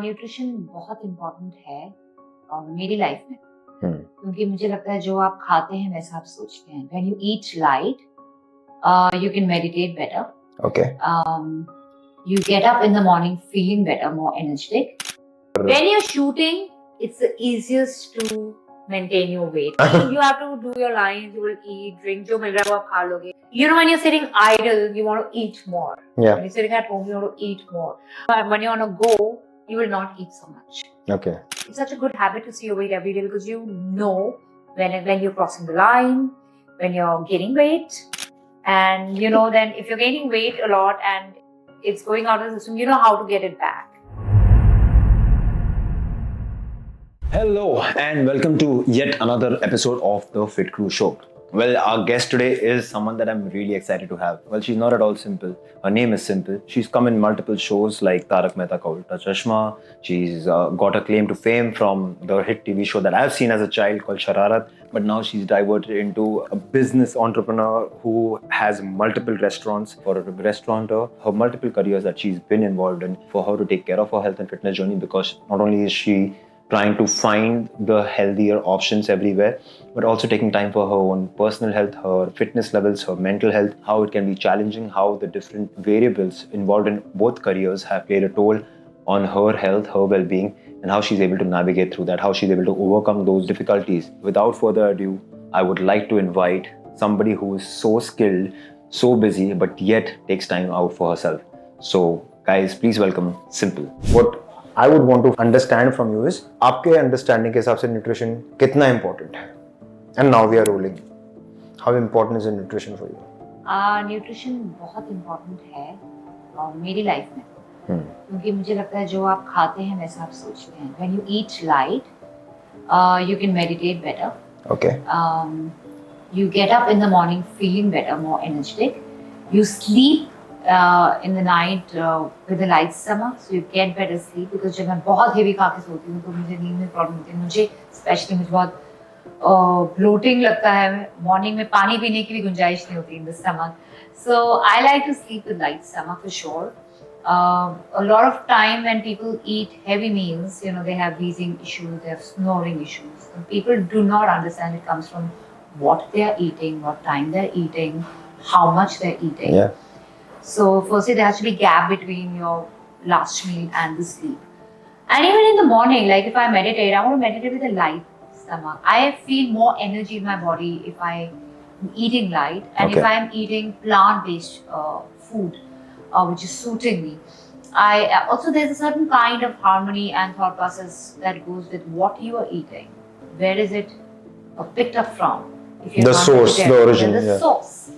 Nutrition बहुत important है मेरी लाइफ में क्योंकि मुझे लगता है जो आप खाते हैं वैसा आप सोचते हैं. When you eat light, you can meditate better. Okay. You get up in the morning feeling better, more energetic. When you're shooting, it's the easiest to maintain your weight. You have to do your lines, you will eat, drink, जो मिल रहा है वो आप खा लोगे. You know, when you're sitting idle, you want to eat more. Yeah. When you're sitting at home, you want to eat more. But when you're on a go, you will not eat so much. Okay. It's such a good habit to see your weight every day because you know when you're crossing the line, when you're gaining weight, and you know then if you're gaining weight a lot and it's going out of the system, you know how to get it back. Hello and welcome to yet another episode of the FitCru Show. Well, our guest today is someone that I'm really excited to have. Well, she's not at all simple. Her name is Simple. She's come in multiple shows like Tarak Mehta Ka Ulta Chashma. She's got a claim to fame from the hit TV show that I've seen as a child called Shararat. But now she's diverted into a business entrepreneur who has multiple restaurants. For a restaurateur, her multiple careers that she's been involved in for her to take care of her health and fitness journey, because not only is she trying to find the healthier options everywhere, but also taking time for her own personal health, her fitness levels, her mental health, how it can be challenging, how the different variables involved in both careers have played a toll on her health, her well-being, and how she's able to navigate through that, how she's able to overcome those difficulties. Without further ado, I would like to invite somebody who is so skilled, so busy, but yet takes time out for herself. So, guys, please welcome Simple. What I would want to understand from you is, आपके understanding के हिसाब से nutrition कितना important है? And now we are rolling. How important is nutrition for you? Nutrition बहुत important है मेरी life में क्योंकि मुझे लगता है जो आप खाते हैं वैसा आप सोचते हैं. When you eat light, you can meditate better. Okay. You get up in the morning feeling better, more energetic. You sleep in the night with a light stomach, so you get better sleep. Because जब मैं बहुत heavy खा के सोती हूँ तो मुझे नींद में प्रॉब्लम होती है. मुझे स्पेशली मुझे बहुत bloating लगता है. मॉर्निंग में पानी पीने की भी गुंजाइश नहीं होती in the stomach. So I like to sleep with light stomach for sure. A lot of time when people eat heavy meals, you know, they have wheezing issues, they have snoring issues. And people do not understand it comes from what they are eating, what time they're eating, how much they're eating. Yeah. So firstly, there has to be a gap between your last meal and the sleep. And even in the morning, like if I meditate, I want to meditate with a light stomach. I feel more energy in my body if I'm eating light, and if I'm eating plant-based food, which is suiting me. Also there's a certain kind of harmony and thought process that goes with what you are eating. Where is it picked up from? If you're the source, the origin, the source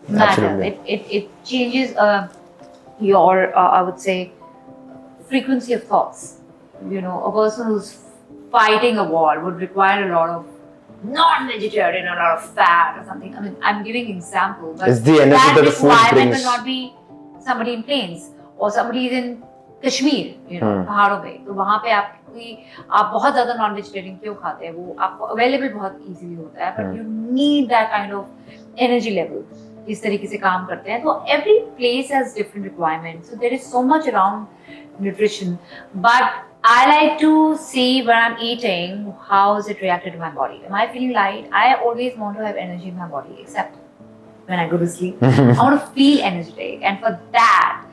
matters. It changes your, I would say, frequency of thoughts. You know, a person who's fighting a war would require a lot of non-vegetarian, a lot of fat or something. I mean, I'm giving example, but it's the energy that the food brings. Will not be somebody in plains or somebody is in Kashmir, you know, पहाड़ों पे. तो वहाँ पे आप बहुत ज़्यादा non-vegetarian क्यों खाते हैं? वो आपको available बहुत easily होता है, but you need that kind of energy level. इस तरीके से काम करते हैं. तो every place has different requirements. So there is so much around nutrition, but I like to see when I'm eating, how is it reacted to my body. Am I feeling light? I always want to have energy in my body, except when I go to sleep. I want to feel energetic, and for that,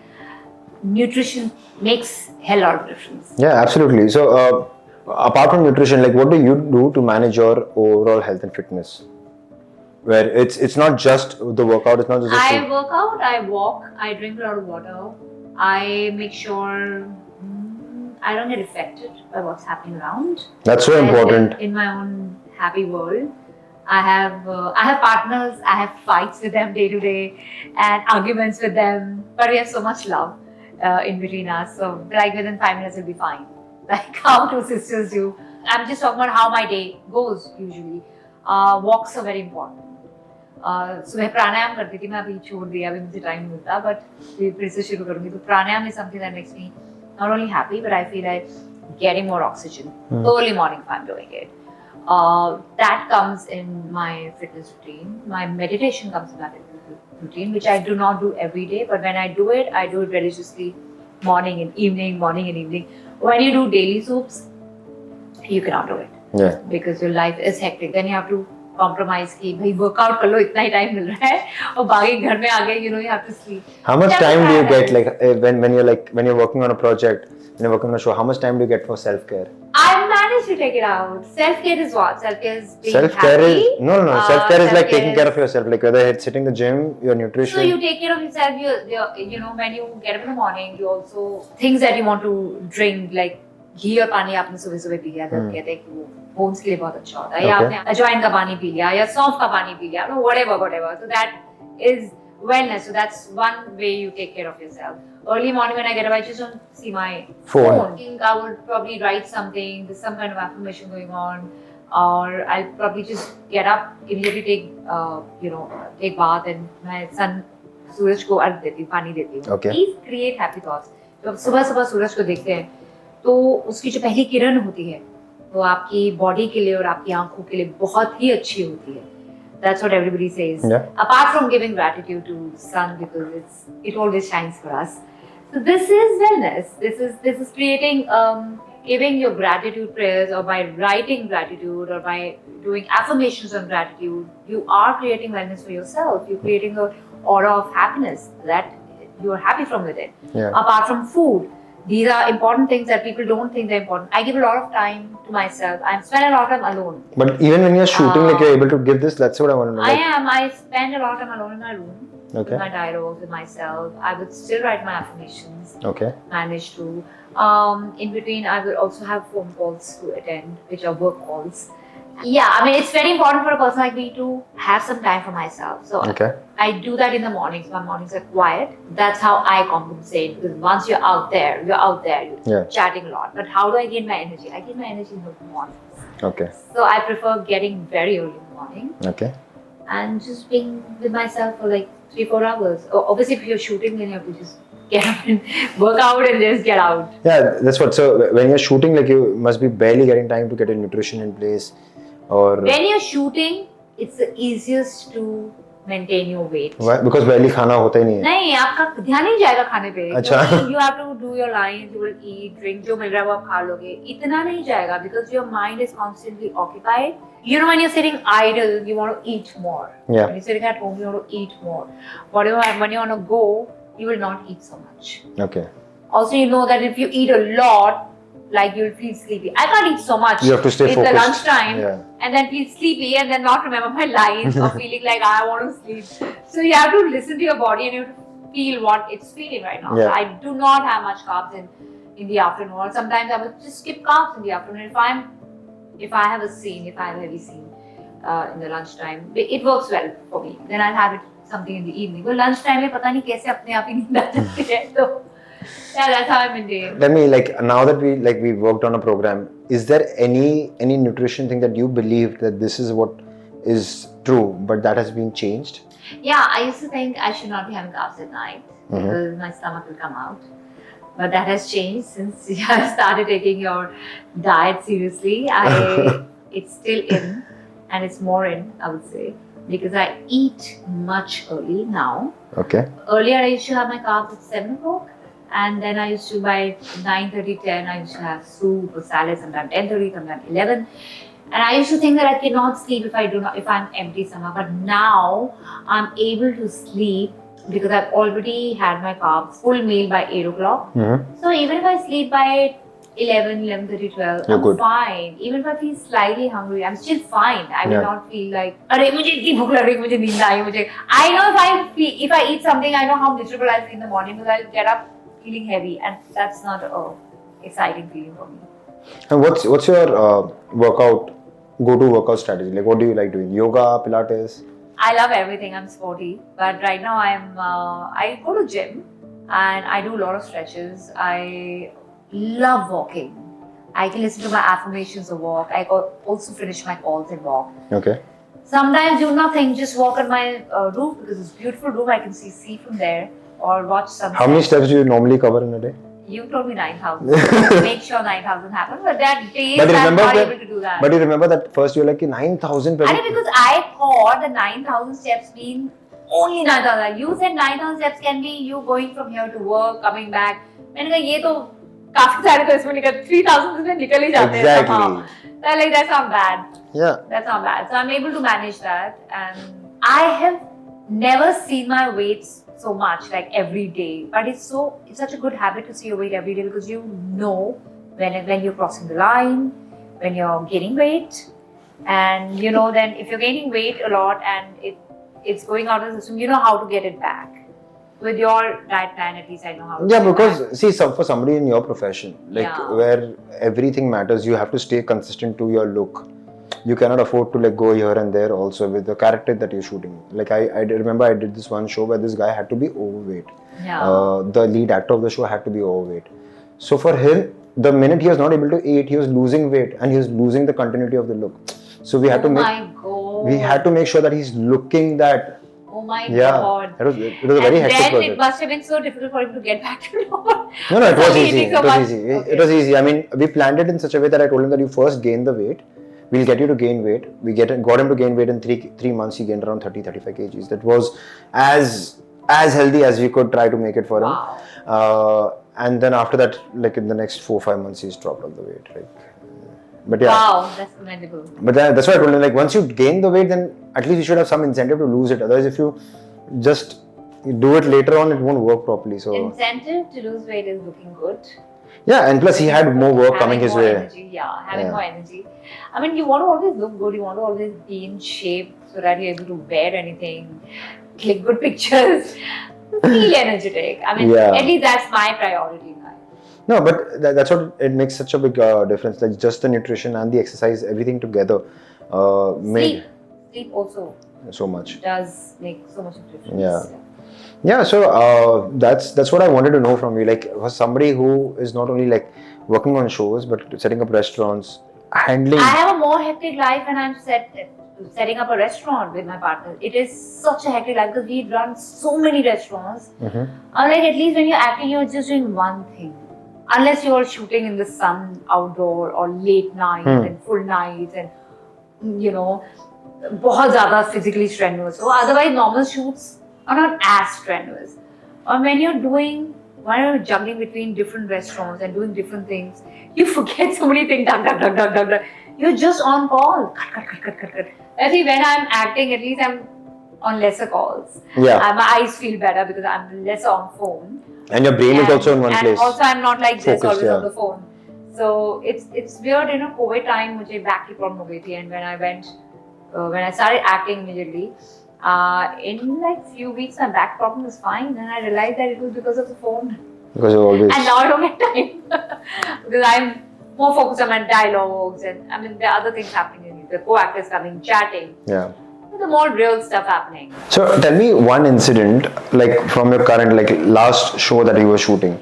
nutrition makes hell lot of difference. Yeah, absolutely. So, apart from nutrition, like what do you do to manage your overall health and fitness? Where it's not just the workout, it's not just I work out, I walk, I drink a lot of water, I make sure I don't get affected by what's happening around. That's so important. In my own happy world, I have partners. I have fights with them day to day, and arguments with them. But we have so much love in between us. So like within 5 minutes, we'll be fine. Like how two sisters do. I'm just talking about how my day goes usually. Walks are very important. सुबह प्राणायाम करती थी मैं, अभी छोड़ दिया, अभी मुझे time नहीं मिलता, बट फिर से शुरू करूँगी. तो प्राणायाम is something that makes me not only happy, but I feel like getting more oxygen early morning if I'm doing it. That comes in my fitness routine. My meditation comes in my fitness routine, which I do not do every day, but when I do it religiously, morning and evening. When you do daily soups, you cannot do it. Yeah. Because your life is hectic. Then you have to compromise कि भाई workout कर लो इतना ही time मिल रहा है और बाकी घर में आ गए you know you have to sleep. How much time do you get when you're working on a project, when you're working on a show? How much time do you get for self-care? I managed to take it out. Self-care is what? Self-care is being Self-care happy. is no. Self-care is like self-care taking care of yourself, like whether it's hitting the gym, your nutrition. So you take care of yourself. You know when you get up in the morning, you also things that you want to drink like घी और पानी आपने सुबह सुबह P लिया तो कहते हैं कि वो बोन्स के लिए बहुत अच्छा होता है या आपने अजवाइन का पानी पी लिया या सौंफ का पानी पी लिया no whatever so that is wellness so that's one way you take care of yourself early morning when I get up I just don't see my phone. I think I would probably write something, there's some kind of affirmation going on or I'll probably just get up immediately take bath and मैं सूरज को अर्घ देती हूँ पानी देती हूँ. Please create happy thoughts. जब सुबह सूरज को देखते हैं तो उसकी जो पहली किरण होती है वो आपकी बॉडी के लिए और आपकी आंखों के लिए बहुत ही अच्छी होती है. That's what everybody says. Yeah. Apart from giving gratitude to sun because it always shines for us. So this is wellness. This is creating giving your gratitude prayers or by writing gratitude or by doing affirmations on gratitude. You are creating wellness for yourself. You're creating an aura of happiness that you are happy from within. Yeah. Apart from food. These are important things that people don't think they're important. I give a lot of time to myself. I spend a lot of time alone. But even when you're shooting, like you're able to give this, that's what I want to know. I am. I spend a lot of time alone in my room. Okay. With my dialogues, with myself. I would still write my affirmations. Okay. Manage to. In between, I will also have phone calls to attend, which are work calls. Yeah, I mean, it's very important for a person like me to have some time for myself. So I do that in the mornings. My mornings are quiet. That's how I compensate. Because once you're out there, you're chatting a lot. But how do I gain my energy? I gain my energy in the mornings. Okay. So I prefer getting very early in the morning. Okay. And just being with myself for like 3-4 hours. Obviously, if you're shooting, then you have to just get up and work out and just get out. Yeah, that's what. So when you're shooting, like you must be barely getting time to get your nutrition in place. Or when you're shooting, it's the easiest to maintain your weight. Why? Because barely खाना होता ही नहीं है. नहीं, आपका ध्यान नहीं जाएगा खाने पे. अच्छा. You have to do your lines, you will eat, drink, जो मिल रहा है वो आप खा लोगे. इतना नहीं जाएगा because your mind is constantly occupied. You know when you're sitting idle, you want to eat more. Yeah. When you're sitting at home, you want to eat more. When you're on a go, you will not eat so much. Okay. Also, you know that if you eat a lot, like you'll feel sleepy. I can't eat so much. You have to stay focused. It's the lunchtime and then feel sleepy and then not remember my lines or feeling like I want to sleep. So you have to listen to your body and you have to feel what it's feeling right now. Yeah. So I do not have much carbs in the afternoon. Or sometimes I will just skip carbs in the afternoon. If I have a heavy scene in the lunchtime, it works well for me. Then I'll have something in the evening. But lunchtime में पता नहीं कैसे अपने आप ही नींद आ जाती है तो. Yeah, that's how I'm doing. Let me now that we worked on a program, is there any nutrition thing that you believed that this is what is true, but that has been changed? Yeah, I used to think I should not be having carbs at night because my stomach will come out. But that has changed since you have started taking your diet seriously. It's still in and it's more in, I would say, because I eat much early now. Okay. Earlier I used to have my carbs at 7 o'clock. And then I used to by 9:30, 10, I used to have soup or salad, sometimes 10:30, sometimes 11. And I used to think that I cannot sleep if I'm empty stomach. But now I'm able to sleep because I've already had my carbs, full meal by 8 o'clock. Mm-hmm. So even if I sleep by 11, 11:30, 12, I'm good. Fine. Even if I feel slightly hungry, I'm still fine. I will not feel like, "Arey, mujhe itni bhook lag rahi, mujhe neend aa rahi, I know if I eat something, I know how miserable I feel in the morning because I'll get up feeling heavy, and that's not a exciting feeling for me. And what's your go-to workout strategy? Like, what do you like doing? Yoga, Pilates? I love everything. I'm sporty, but right now I go to gym and I do a lot of stretches. I love walking. I can listen to my affirmations or walk. I also finish my calls and walk. Okay. Sometimes do nothing, just walk on my roof because it's a beautiful roof. I can see sea from there. Or watch sunset. How many steps do you normally cover in a day? You told me 9,000. Make sure 9,000 happen. But that days I'm not able to do that. But you remember that first you were like 9,000. Because I thought the 9,000 steps mean only 9,000. You said 9,000 steps can be you going from here to work, coming back. मैंने कहा ये तो काफी सारे तो इसमें निकल 3000 इसमें निकल ही जाते हैं Exactly. somehow. So like that's not bad. Yeah. That's not bad. So I'm able to manage that, and I have never seen my weights so much like every day. But it's such a good habit to see your weight every day because you know when you're crossing the line, when you're gaining weight, and you know then if you're gaining weight a lot and it's going out of the system, you know how to get it back. With your diet plan, at least I know how to Yeah, get it because back. see, for somebody in your profession, like Yeah. where everything matters, you have to stay consistent to your look. You cannot afford to like go here and there also with the character that you're shooting. Like I remember I did this one show where this guy had to be overweight. Yeah. The lead actor of the show had to be overweight. So for him, the minute he was not able to eat, he was losing weight and he was losing the continuity of the look. So we had Oh to my God. we had to make sure that he's looking that. Oh my Yeah, God. it was a very hectic then project. it must have been so difficult for him to get back to normal. No, it was easy. Eating so It was much. easy. Okay. It was easy. I mean, we planned it in such a way that I told him that you first gain the weight. We'll get you to gain weight. We got him to gain weight in three months. He gained around 35 kgs. That was as healthy as we could try to make it for him. Wow. And then after that, like in the next 4-5 months, he's dropped all the weight. But yeah. Wow, that's commendable. But that's why I told him, like, once you gain the weight, then at least you should have some incentive to lose it. Otherwise, if you just do it later on, it won't work properly. So Incentive to lose weight is looking good. yeah, and plus he had more work Having coming his more way. Energy, having Yeah. more energy. I mean, you want to always look good. You want to always be in shape so that you're able to wear anything, click good pictures, feel energetic. I mean, Yeah. at least that's my priority in life. No, but that's what it makes such a big difference. Like just the nutrition and the exercise, everything together made Sleep also so much. does make so much of difference. Yeah. Yeah, so that's what I wanted to know from you. Like, for somebody who is not only like working on shows but setting up restaurants, handling. I have a more hectic life and I'm setting up a restaurant with my partner. It is such a hectic life because we run so many restaurants. Unlike at least when you're acting, you're just doing one thing. Unless you're shooting in the sun outdoor or late nights and full nights and you know, बहुत ज़्यादा physically strenuous. So otherwise, normal shoots are not as strenuous. Or when you're juggling between different restaurants and doing different things, you forget so many things. You're just on call. Cut. I think when I'm acting, at least I'm on lesser calls. Yeah. My eyes feel better because I'm less on phone. And your brain is also in one place. And also I'm not like this Focused, always on the phone. So it's weird, you know, COVID time मुझे back की problem हो गई थी, and when I started acting immediately, in like few weeks my back problem was fine, and I realized that it was because of the phone. Because you always. And now I don't get time because I'm more focused on my dialogues, and I mean there are other things happening in it. The co-actors coming, chatting. Yeah. The more real stuff happening. So tell me one incident, like from your current, like last show that you were shooting.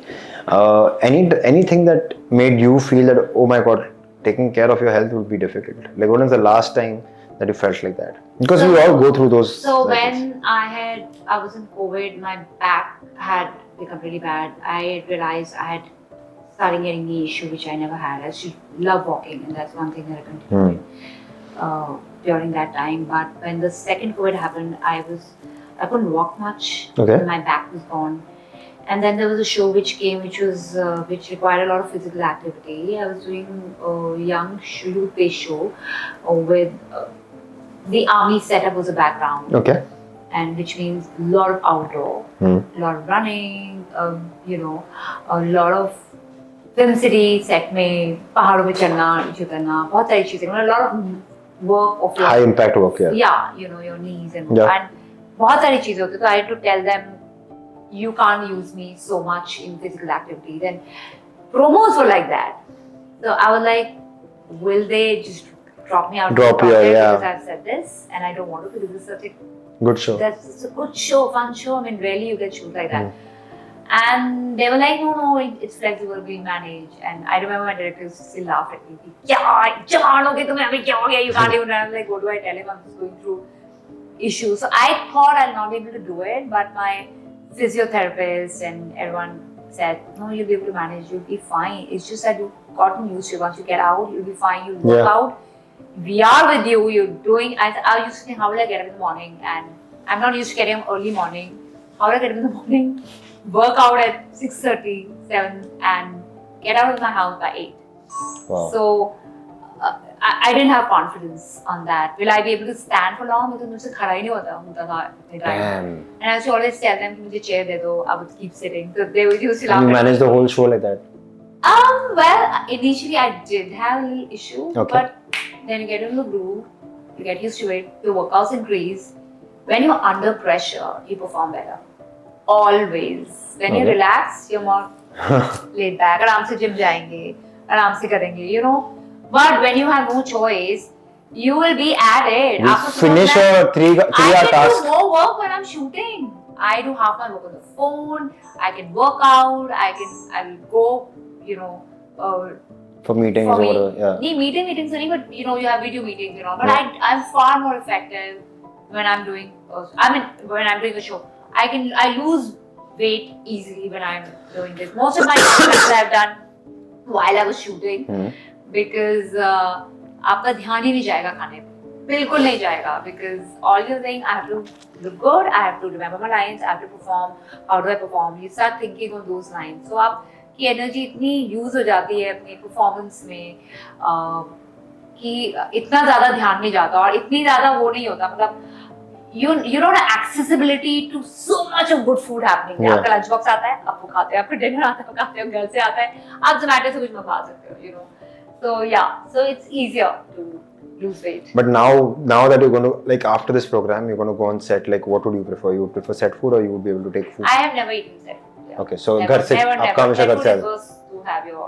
Anything that made you feel that, oh my God, taking care of your health would be difficult? Like, when was the last time that you felt like that? Because we all go through those. So cycles. when I was in COVID, my back had become really bad. I realized I had started getting the issue which I never had. I used to love walking, and that's one thing that I continued during that time. But when the second COVID happened, I couldn't walk much. Okay. My back was gone. And then there was a show which came, which required a lot of physical activity. I was doing a young youth-based show with the army setup was a background. Okay. And which means a lot of outdoor, a lot of running, you know, a lot of film city set में पहाड़ों पे चलना, नीचे उतरना, बहुत सारी चीजें, a lot of work of your high impact work, yeah. Yeah, you know, your knees and Yeah. बहुत सारी चीजें होती. So I had to tell them, you can't use me so much in physical activity. Then promos were like that. So I was like, will they just drop me out? Drop of the you, project yeah. Because I've said this and I don't want to, because this is such a Good show. That's a good show, fun show. I mean, rarely you get shows like that. And they were like, no, it's flexible, we manage. And I remember my director used to still laugh at me. क्या जवान हो गए तुम्हें अभी क्या हो गया? You can't even. I'm like, what do I tell him? I'm just going through issues. So I thought I'll not be able to do it, but my physiotherapist and everyone said, no, you'll be able to manage. You'll be fine. It's just that you've gotten used to it. Once you get out, you'll be fine. You'll work out. We are with you. You're doing. I used to think, how will I get up in the morning? And I'm not used to getting up early morning. How will I get up in the morning? Work out at 6:30, 7, and get out of my house by 8. Wow. So I didn't have confidence on that. Will I be able to stand for long? Because मुझसे खड़ा ही नहीं होता था इतने time. Damn. And I used to always tell them कि मुझे chair दे दो. I would keep sitting. So they would used to laugh. And you at me. managed the whole show like that? Well, initially I did have a little issue, Okay. but then you get into the groove, you get used to it, your workouts increase. When you're under pressure, you perform better. Always. When you Okay. relax, you're more laid back. आराम से gym जाएंगे, आराम से करेंगे, you know. But when you have no choice, you will be at it. You After finish some time, a 3-hour I can task. do more work when I'm shooting. I do half my work on the phone. I can work out. I will go, you know, For meetings or whatever. Yeah. meetings only, but you know, you have video meetings, you know. But Yeah. I'm far more effective when I'm doing. When I'm doing a show, I lose weight easily when I'm doing this. Most of my exercises I've done while I was shooting, because आपका ध्यान ही नहीं जाएगा खाने पे, बिल्कुल नहीं जाएगा, because all you're saying, I have to look good, I have to remember my lines, I have to perform. How do I perform? You start thinking on those lines. So आपकी एनर्जी इतनी use हो जाती है अपनी performance में कि इतना ज्यादा ध्यान नहीं जाता और इतनी ज्यादा वो नहीं होता, मतलब you don't have accessibility to so much of good food happening. Yeah. आपका लंच बॉक्स आता है, आप वो खाते हो, आपका डिनर आता है, आप खाते हो, घर से आता है, आप जोमेटो से कुछ मंगा सकते हो, you know. So yeah, so it's easier to lose weight. But now that you're going to, like, after this program, you're going to go on set. Like, what would you prefer? You would prefer set food, or you would be able to take food? I have never eaten set food. Yeah. Okay, so never, घर से आपका हमेशा घर से Set food is supposed to have your,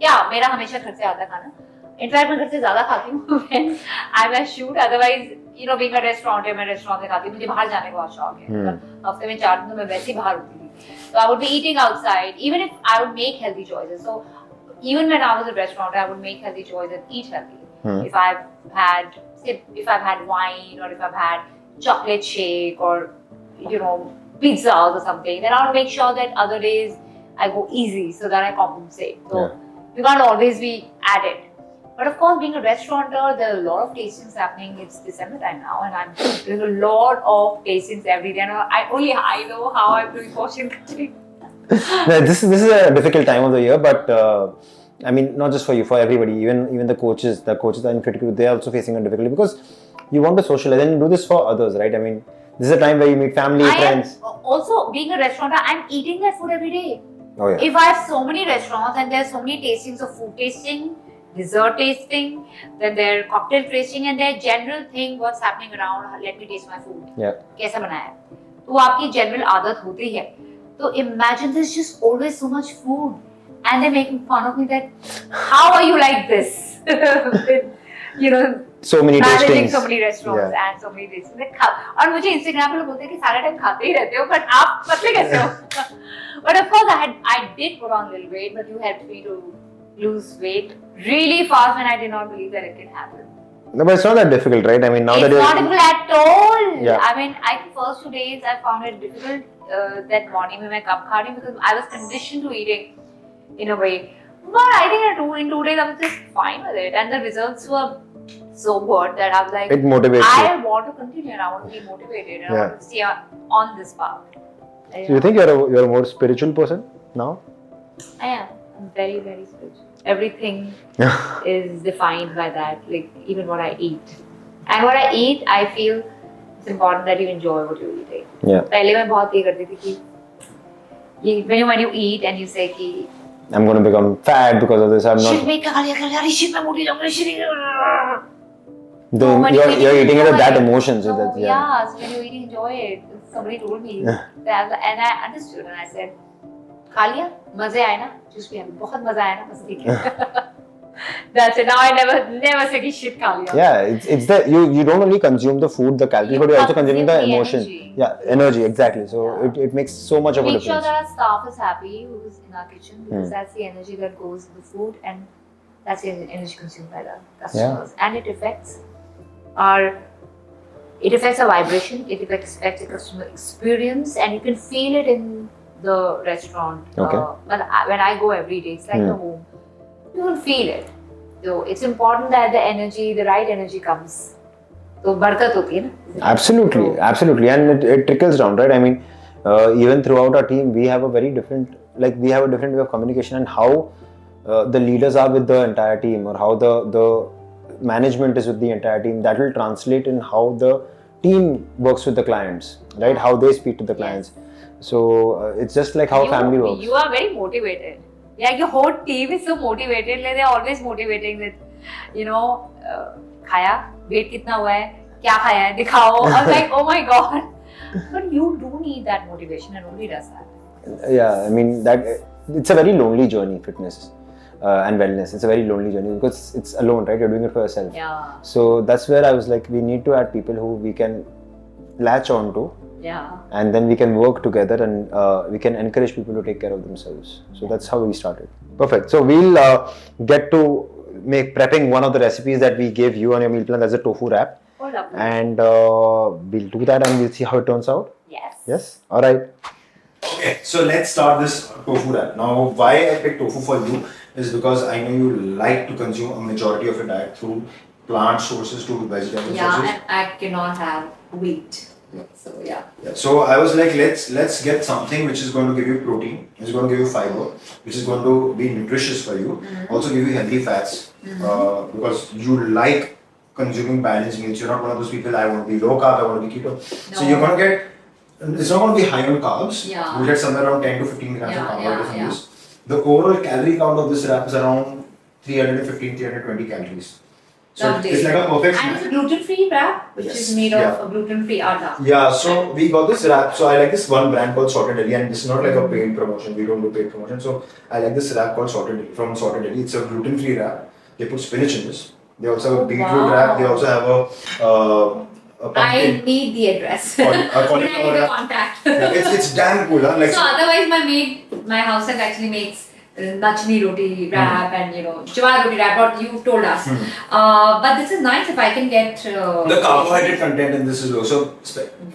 yeah, मेरा हमेशा घर से आता है खाना. In fact, मैं घर से ज़्यादा खाती हूँ when I'm at shoot. Otherwise, you know, being a restaurant है, मैं restaurant में खाती हूँ. मुझे बाहर जाने का बहुत शौक है. मतलब हफ्ते में 4 दिन तो मैं वैसे ही बाहर होती थी. So I would be eating outside, even if I would make healthy choices. So even when I was at a restaurant, I would make healthy choices, eat healthy. If I've had wine, or if I've had chocolate shake, or you know, pizzas or something, then I would make sure that other days I go easy so that I compensate. So you can't always be at it. But of course, being a restaurateur, there are a lot of tastings happening. It's December time now, and I'm doing a lot of tastings every day. And I know how I'm doing portion cutting. No, this is a difficult time of the year, but I mean, not just for you, for everybody. Even the coaches are in FitCru, they are also facing a difficulty, because you want to socialize and you do this for others, right? I mean, this is a time where you meet family, friends. Also, being a restaurateur, I'm eating that food every day. Oh yeah. If I have so many restaurants and there's so many tastings of food tasting, dessert tasting, then there are cocktail tasting, and their general thing, what's happening around, let me taste my food. Yeah. कैसा बना है? तो वो आपकी general आदत होती है. So imagine there's just always so much food, and they're making fun of me that how are you like this? With, you know, so many managing tastings. so many restaurants and so many tastings. और मुझे Instagram पे लोग बोलते हैं कि सारा time खाते ही रहते हो, but आप पतले कैसे हो? But of course, I did put on a little weight, but you helped me to lose weight really fast when I did not believe that it can happen. No, but it's not that difficult, right? I mean, now it's that you're... not difficult at all. Yeah. I mean, I think first 2 days I found it difficult that morning when I kam kha rahi, because I was conditioned to eating in a way. But I think in 2 days I was just fine with it, and the results were so good that I was like, it motivates I you. want to continue, and I want to be motivated, and I want to stay on this path. So you think you're a more spiritual person now? I am. I'm very, very spiritual. Everything is defined by that, like even what I eat. And what I eat, I feel it's important that you enjoy what you're eating. Yeah. पहले मैं बहुत ये करती थी कि when you eat and you say कि I'm going to become fat because of this. I'm not. shit मैं क्या खा shit मैं मोटी जाऊँगी shit. Then you're eating it with that emotion, so that's yeah. So when you're eating, enjoy it. Somebody told me that, and I understood, and I said, खा लिया, मजे आए ना, जूस पिया, बहुत मजा आया ना, बस ठीक है. That's it. Now I never say कि shit खा लिया. Yeah, it's that you don't only consume the food, the calories, but you're also consuming the emotion. Energy. Yeah, energy, exactly. So it makes so much of a Make sure difference. that our staff is happy who's in our kitchen, because that's the energy that goes in the food, and that's the energy consumed by the customers, and it affects our vibration, it affects the customer experience, and you can feel it in the restaurant. Okay. When I go every day, it's like the home. You will feel it. So it's important that the right energy comes. So barakat hoti hai na? Absolutely, and it trickles down, right? I mean, even throughout our team, we have a different way of communication, and how the leaders are with the entire team, or how the management is with the entire team, that will translate in how the team works with the clients, right? How they speak to the clients. So it's just like how family works. You are very motivated. Yeah, your whole team is so motivated. Like they're always motivating with, खाया, weight कितना हुआ है, क्या खाया है, दिखाओ. I'm like, oh my god. But you do need that motivation, and nobody does that. Yeah, I mean that it's a very lonely journey, fitness and wellness. It's a very lonely journey because it's alone, right? You're doing it for yourself. Yeah. So that's where I was like, we need to add people who we can latch on to. Yeah. And then we can work together, and we can encourage people to take care of themselves. So that's how we started. Perfect. So we'll get to prepping one of the recipes that we gave you on your meal plan. That's a tofu wrap. Oh, lovely. And we'll do that, and we'll see how it turns out. Yes. Yes. All right. Okay. So let's start this tofu wrap. Now, why I picked tofu for you is because I know you like to consume a majority of your diet through plant sources to vegetable sources. Yeah, and I cannot have wheat. So yeah. So I was like, let's get something which is going to give you protein, which is going to give you fiber, which is going to be nutritious for you, also give you healthy fats, because you like consuming balanced meals. You're not one of those people, I want to be low carb, I want to be keto. No. So you're going to get, it's not going to be high on carbs. Yeah. You'll get somewhere around 10 to 15 grams of carbohydrates in this. The overall calorie count of this wrap is around 315, 320 calories. So it's like a perfect snack. And it's a gluten-free wrap, which is made of a gluten-free atta. Yeah, so we got this wrap. So I like this one brand called Sorted Deli, and this is not like a paid promotion. We don't do paid promotion. So I like this wrap called Sorted Deli from Sorted Deli. It's a gluten-free wrap. They put spinach in this. They also have a beetroot wrap. They also have a pumpkin. I need the address. I need the contact. Yeah, it's damn cool. Huh? Like, so otherwise my house help actually makes nachni roti wrap and jawar roti wrap, what you told us. But this is nice if I can get the carbohydrate content in this is low. So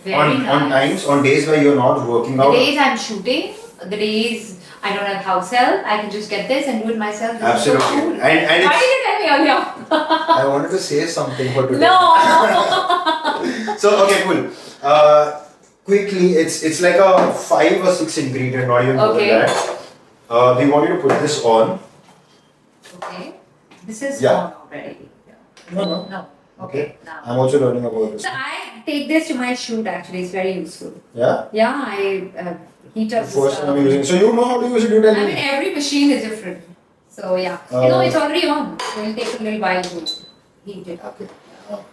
nice. on days where you're not working out. The days I'm shooting, the days I don't have house help, I can just get this and do it myself. This Absolutely. Is so cool. And why did you tell me earlier? I wanted to say something for today. No. So okay, cool. Quickly, it's like a 5 or 6 ingredient, not even more than that. We want you to put this on. Okay. This is on already. No. Okay. Now. I'm also learning about this. So I take this to my shoot actually. It's very useful. Yeah? Yeah, I heat up First time I'm using. So you know how to use it, you tell me. I mean, every machine is different. So yeah. It's already on. So it'll take a little while to heat it up. Okay.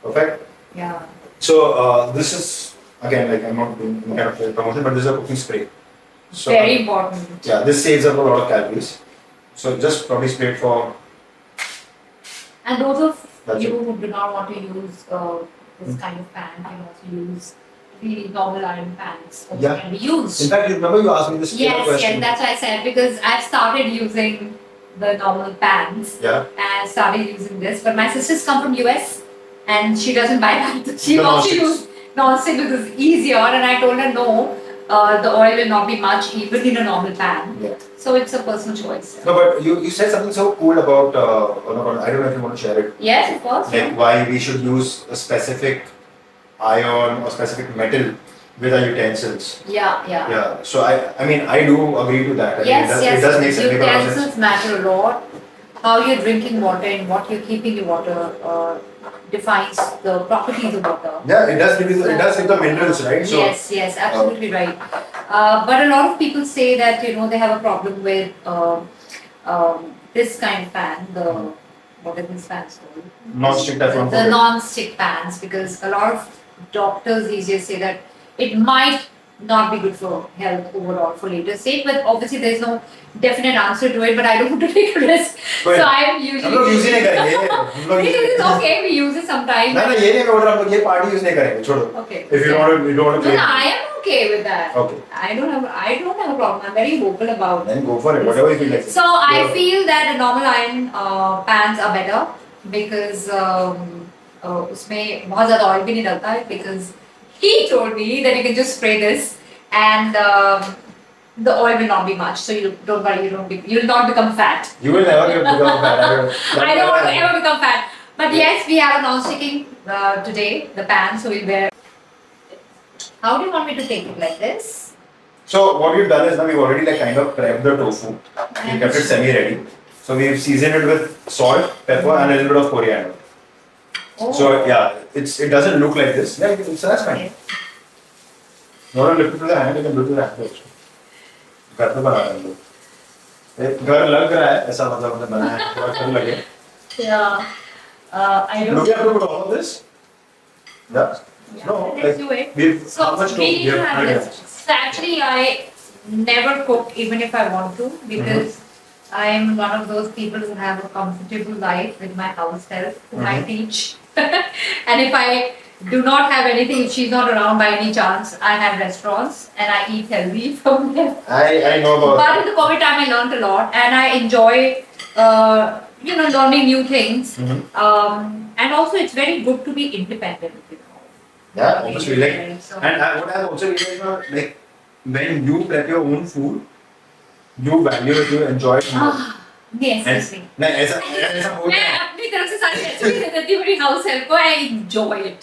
Perfect. Yeah. So this is, again, like I'm not doing any kind of promotion, but this is a cooking spray. So, very important. Yeah, this saves up a lot of calories. So just probably spray it for. And those of you who do not want to use this kind of pan can also use the normal iron pans. Also can be used. In fact, you remember you asked me this question. Yes, that's why I said, because I've started using the normal pans. Yeah. And started using this, but my sister's come from US and she doesn't buy that. She wants to use non-stick because it's easier, and I told her no. The oil will not be much even in a normal pan. Yeah. So it's a personal choice. No, but you said something so cool about, I don't know if you want to share it. Yes, of course. Like why we should use a specific iron or specific metal with our utensils. Yeah. So I mean, I do agree to that. It does make sense. Utensils matter a lot. How you're drinking water and what you're keeping your water defines the properties of water. Yeah, it does give the minerals, right? So, yes, absolutely right. But a lot of people say that they have a problem with this kind of pan, what are these pans called? Non-stick Teflon. The non-stick pans, because a lot of doctors these days say that it might not be good for health overall for later stage, but obviously there's no definite answer to it, but I don't want to take a risk. So I'm usually it is okay, we use it sometimes. No, Okay. If you don't want to No, I am okay with that. Okay. I don't have a problem. I'm very vocal about it. Then go for it, whatever you feel like. So I feel that the normal iron pans are better because उसमें बहुत ज़्यादा oil भी नहीं डलता है, because he told me that you can just spray this and the oil will not be much, so you don't worry, you will not become fat. You will never become fat. I don't want to ever become fat. But yes, we have a non-sticking today, the pan, so we'll wear. How do you want me to take it? Like this? So what we've done is now we've already like kind of prepped the tofu. We kept it semi-ready. So we've seasoned it with salt, pepper, and a little bit of coriander. Oh. So yeah, it doesn't look like this. Yeah, so that's fine. Okay. You want to lift it to the hand, you can do it to the hand also. घर पे बना रहे हैं लोग। घर लग रहा है ऐसा मतलब हमने बनाया है थोड़ा घर लगे। Yeah. I don't. Do we have to put all of this? Yeah. Yeah, No. let's Like do it. we've So how much we tofu? need We to have have 100 this. grams. So actually, I never cook even if I want to because I am one of those people who have a comfortable life with my house help, whom I teach. And if I do not have anything, if she's not around by any chance, I have restaurants and I eat healthy from them. I know about But in the COVID time, I learned a lot and I enjoy, learning new things. And also, it's very good to be independent. Yeah, obviously like So- and what I've also realized like when you prep your own food, you value it, you enjoy it more. Yes, And yes, yes. नहीं ऐसा हो मैं गया अपनी तरफ से सारी recipe दे देती हूँ मेरी हाउस हेल्प को आई एंजॉय इट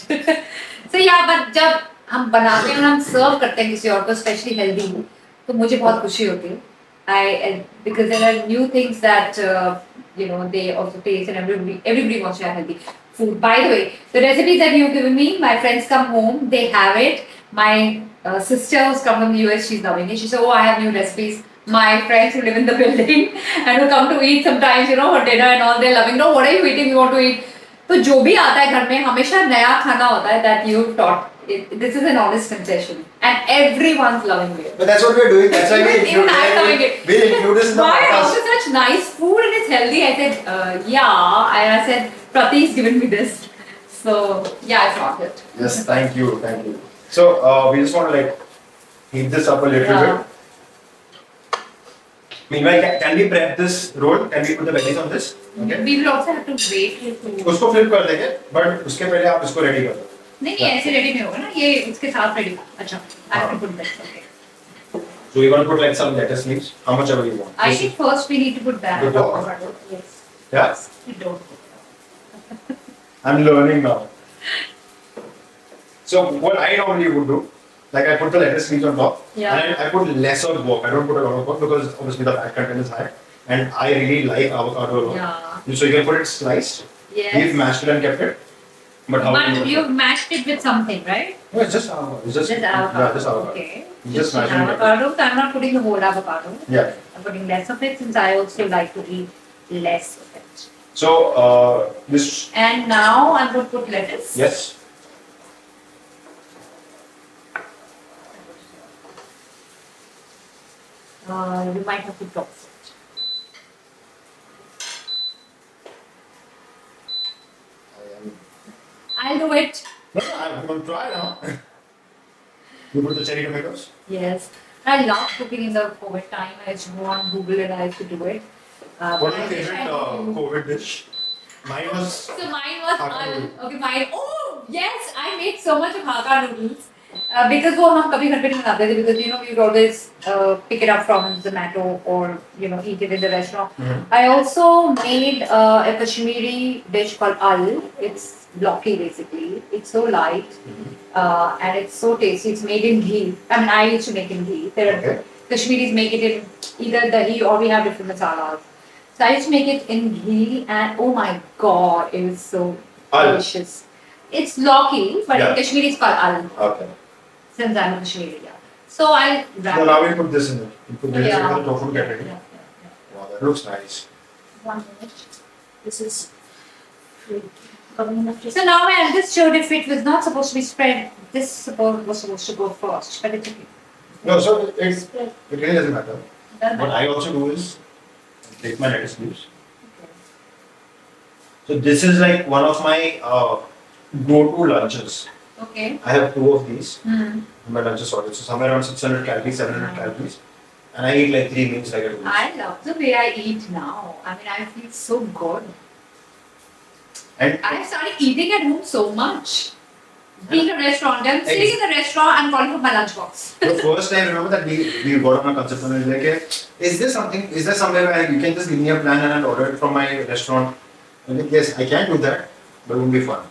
सो या बट जब हम बनाते हैं और हम सर्व करते हैं किसी और को स्पेशली हेल्दी तो मुझे बहुत खुशी होती है I because there are new things that they also taste and everybody wants to have healthy food. By the way, the recipes that you've given me, my friends come home, they have it. My sister who's come from the US, she's loving it. She said, "Oh, I have new recipes." My friends who live in the building and who come to eat sometimes, for dinner and all, they're loving. No, what are you eating? You want to eat? तो जो भी आता है घर में हमेशा नया खाना होता है that you've taught. This is an honest concession, and everyone's loving it. But that's what we're doing. That's why we Even I'm loving it. we include this in the Why podcast. also such nice food and it's healthy? I said, yeah. And I said, Prati's given me this. So, yeah, I brought it. Yes, thank you. So we just want to like heat this up a little Yeah. bit. Meanwhile, can we prep this roll? Can we put the veggies on this? Okay. We will also have to wait to. उसको flip कर देंगे, but उसके पहले आप इसको ready कर दो. नहीं ऐसे रेडी नहीं होगा ना ये इसके साथ रेडी अच्छा I have to put that okay. So we're going to put like some lettuce leaves, how much ever you want. I think first we need to put that. The dog? Yes. Yeah, We don't. I'm learning now. So what I normally would do, like I put the lettuce leaves on top, Yeah. and I put lesser guac. I don't put a lot of guac because obviously the fat content is high, and I really like avocado a lot. Yeah. So you can put it sliced. Yes. We've mashed it and kept it. But how do But you? you've mashed it with something, right? No, it's just avocado. It's just Just avocado. Yeah, just avocado. Okay. You just mash it and kept it. avocado. So I'm not putting the whole avocado. Yeah. I'm putting less of it since I also like to eat less of it. So this. And now I'm going to put lettuce. Yes. You might have to toss it. I'll do it. No, I'm going to try now. You put the cherry tomatoes. Yes. I love cooking in the COVID time. I used to go on Google and I used to do it. What's I your wish favorite I could do- COVID dish? Mine was. So mine was Hakka noodle. okay. Mine. Oh yes, I made so much of Hakka noodles because वो हम कभी घर पे नहीं बनाते थे because we would always pick it up from Zomato or eat it in the restaurant. I also made a Kashmiri dish called al. It's blocky basically. It's so light and it's so tasty. It's made in ghee. I mean, I used to make in ghee. Okay. Kashmiris make it in either dahi or we have different masalas. So I used to make it in ghee and oh my god, it was so Al. delicious. It's loki, but Yeah. in Kashmiri it's called al. Okay. Since I'm a Kashmiri, yeah. So I'll wrap So it. now we put this in it. You put this Yeah. in the tofu get ready. Yeah. Wow, that looks nice. 1 minute. This is so now I understood if it was not supposed to be spread, this was supposed to go first, but it's okay. No, so it really doesn't matter. Doesn't What matter. I also do is take my lettuce leaves. So this is like one of my go-to lunches. Okay. I have 2 of these. Hmm. My lunch is sorted. So somewhere around 600 calories, 700 calories. And I eat like 3 meals like a do. I love the way I eat now. I mean, I feel so good. And I started eating at home so much. Being in a restaurant, I'm sitting in the restaurant and calling for my lunchbox. the first time, remember that we got on a concept and we were like, "Hey, is there somewhere where you can just give me a plan and I'll order it from my restaurant?" I'm like, yes, I can do that, but it won't be fun.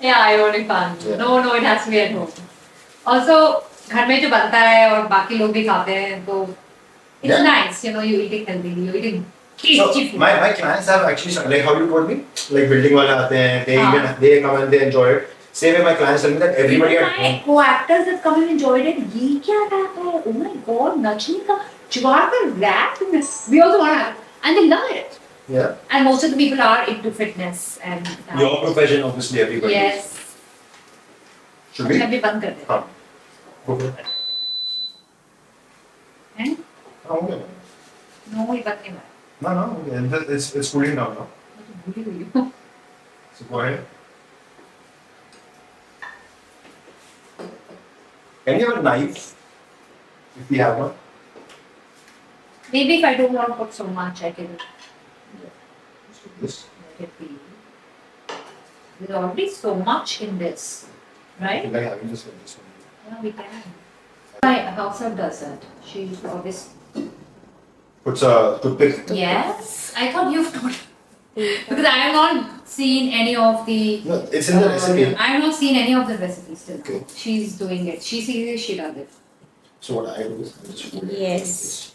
Yeah, I only fun. Yeah. No, it has to be at home. Also, घर में जो बनता है और बाकी लोग भी खाते हैं तो it's Yeah. nice, you know, you eating healthily, you eating So tasty food. my clients have actually started, like how you told me, like building वाले आते हैं, they हाँ. even they come and they enjoy it. Same way my clients tell me that everybody Even at my home. co-actors have come and enjoyed it. ये क्या rap है? Oh my god, नचने का जुगाड़ का rap. We also want to have, and they love it. Yeah. And most of the people are into fitness and. Your profession, obviously, everybody. Yes. Should we? अच्छा अभी बंद कर दे. हाँ. Go for it. हैं? हाँ हो गया. No, ये बंद नहीं हुआ. No, no, okay. It's cooling down now. मैं तो भूल ही गई हूँ. So go ahead. Can you have a knife? If we have one. Maybe if I don't want to put so much, I can Let's do this. let it be. There's already so much in this, I right? feel like having this one. Yeah, we can. My house help does that. She always. Puts a toothpick. Yes, I thought you've told. Because I have not seen any of the. No, it's in the recipe. I have not seen any of the recipes till now. Okay. She's doing it. She sees it. She does it. So what I do is I just put it Yes. like this.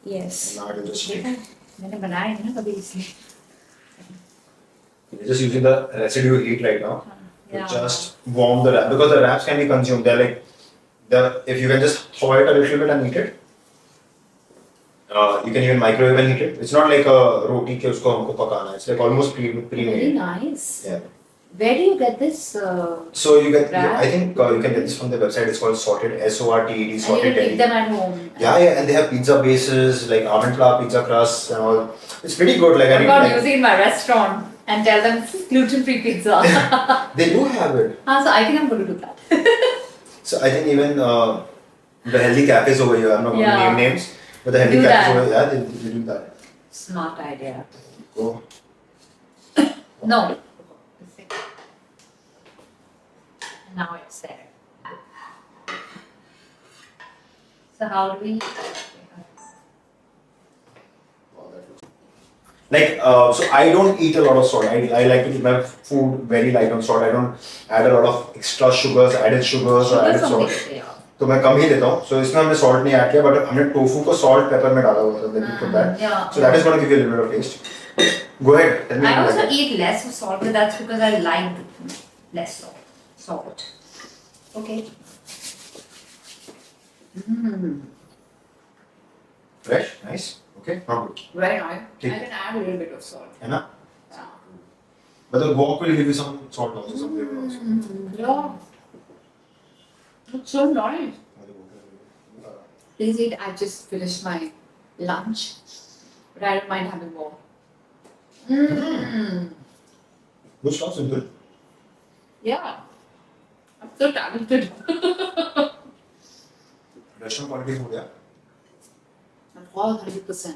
Yes. And now I can just stick. देखा मैंने बनाया है ना कभी इसलिए. We're just using the residue heat right now to Yeah. just warm the wrap because the wraps can be consumed. They're like if you can just thaw it a little bit and eat it. You can even microwave and eat it. It's not like a roti ke usko humko pakana. It's like almost Very pre-made. nice. Yeah. Where do you get this? So you get, Wrap? I think you can get this from the website. It's called Sorted, SORTED, And you Sorted. can make them at home. Yeah, yeah, and they have pizza bases like almond flour pizza crusts and all. It's pretty good. Like I I'm mean, not like, using in my restaurant and tell them this is gluten-free pizza. they do have it. So I think I'm going to do that. So I think even the healthy cafes over here. I'm not going to Yeah. name names, but the healthy Do cafes that. over here, yeah, they do that. Smart idea. Go. No. Now it's there. So how do we? Like, so I don't eat a lot of salt. I like to keep my food very light on salt. I don't add a lot of extra sugars, added sugars or added Sugar salt. from there. तो मैं कम ही देता हूँ. So इसमें हमने salt नहीं add किया, but हमने tofu को salt pepper में डाला हुआ था. Then we put that. Yeah. So that is going to give you a little bit of taste. Go ahead. Tell me I what you also like. eat less of salt, but that's because I like less salt. Okay. Fresh, nice. Okay, not good. Very nice. Okay. I can add a little bit of salt. है ना? Yeah. But the wok will give you some salt also, some flavor also. Yeah. It's so nice. Please eat. I just finished my lunch, but I don't mind having more. Good stuff, Simple. Yeah. I'm so talented. Restaurant quality food, yeah. I'm all 100%.